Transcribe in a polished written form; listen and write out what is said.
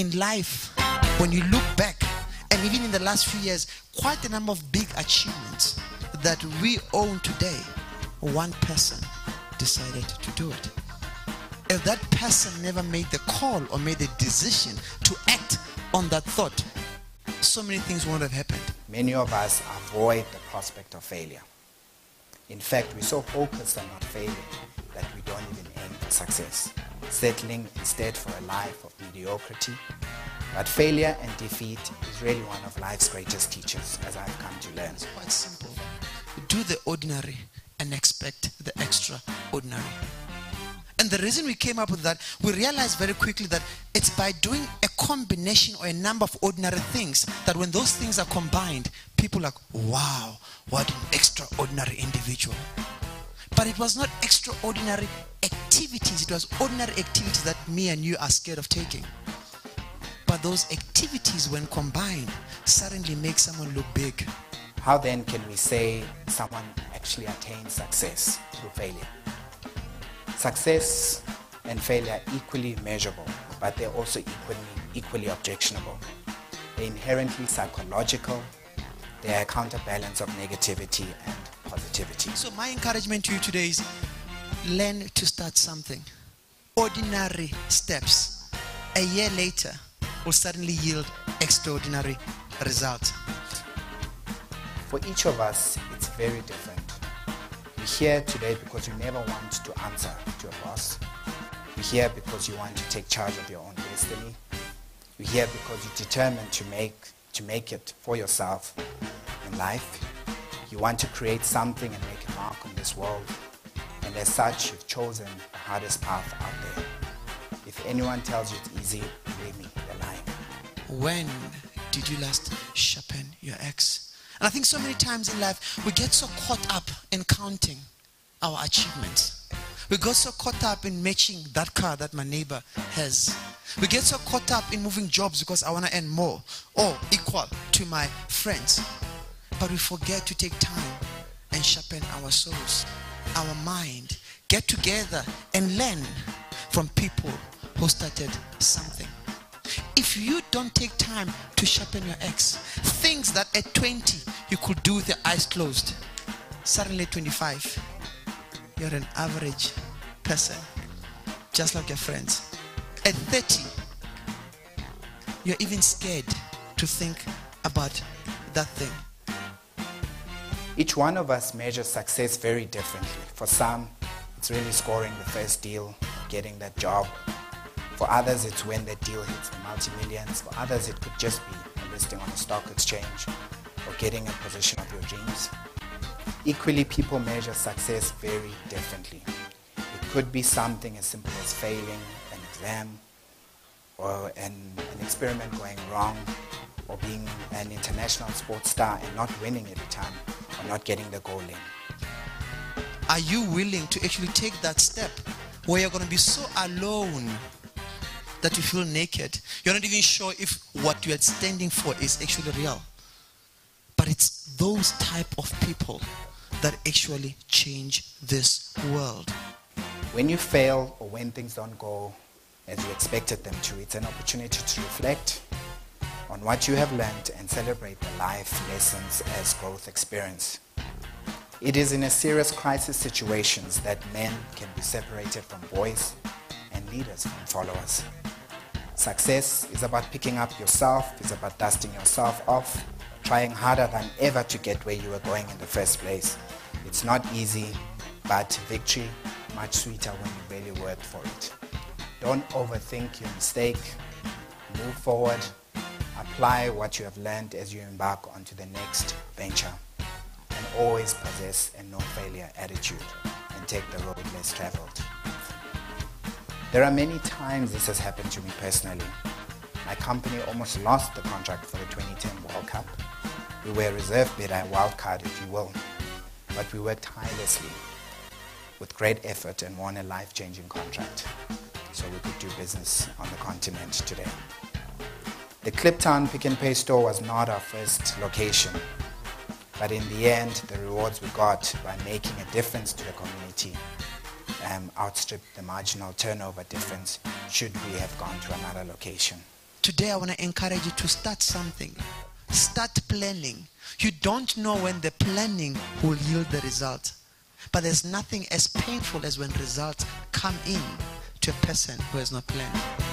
in life, when you look back, and even in the last few years, quite a number of big achievements that we own today, one person decided to do it. If that person never made the call or made the decision to act on that thought, so many things wouldn't have happened. Many of us avoid the prospect of failure. In fact, we're so focused on not failing that we don't even aim for success, settling instead for a life of mediocrity. But failure and defeat is really one of life's greatest teachers, as I've come to learn. It's quite simple. Do the ordinary and expect the extraordinary. And the reason we came up with that, we realized very quickly that it's by doing a combination or a number of ordinary things that when those things are combined, people are like, wow, what an extraordinary individual. But it was not extraordinary activities, it was ordinary activities that me and you are scared of taking. But those activities, when combined, suddenly make someone look big. How then can we say someone actually attains success through failure? Success and failure are equally measurable, but they're also equally objectionable. They're inherently psychological. They're a counterbalance of negativity and positivity. So my encouragement to you today is learn to start something. Ordinary steps, a year later, will suddenly yield extraordinary results. For each of us, it's very different. We're here today because you never want to answer to your boss. You're here because you want to take charge of your own destiny. You're here because you're determined to make it for yourself in life. You want to create something and make a mark on this world. And as such, you've chosen the hardest path out there. If anyone tells you it's easy, believe me, they're lying. When did you last sharpen your axe? And I think so many times in life, we get so caught up in counting our achievements. We get so caught up in matching that car that my neighbor has. We get so caught up in moving jobs because I want to earn more or equal to my friends. But we forget to take time and sharpen our souls, our mind, get together and learn from people who started something. If you don't take time to sharpen your axe, things that at 20 you could do with your eyes closed, suddenly at 25, you're an average person, just like your friends. At 30, you're even scared to think about that thing. Each one of us measures success very differently. For some, it's really scoring the first deal, getting that job. For others, it's when that deal hits the multi-millions. For others, it could just be a listing on a stock exchange or getting a position of your dreams. Equally, people measure success very differently. It could be something as simple as failing an exam or an experiment going wrong or being an international sports star and not winning every time or not getting the goal in. Are you willing to actually take that step where you're going to be so alone that you feel naked? You're not even sure if what you're standing for is actually real. But it's those type of people that actually change this world. When you fail or when things don't go as you expected them to, it's an opportunity to reflect on what you have learned and celebrate the life lessons as growth experience. It is in a serious crisis situations that men can be separated from boys and leaders from followers. Success is about picking up yourself, it's about dusting yourself off, trying harder than ever to get where you were going in the first place. It's not easy, but victory much sweeter when you really work for it. Don't overthink your mistake. Move forward. Apply what you have learned as you embark onto the next venture. And always possess a no failure attitude and take the road less traveled. There are many times this has happened to me personally. My company almost lost the contract for the 2010 World Cup. We were a reserve bidder, wild card if you will, but we worked tirelessly with great effort and won a life-changing contract so we could do business on the continent today. The Kliptown Pick n Pay store was not our first location, but in the end, the rewards we got by making a difference to the community outstripped the marginal turnover difference should we have gone to another location. Today I want to encourage you to start something. Start planning. You don't know when the planning will yield the result. But there's nothing as painful as when results come in to a person who has not planned.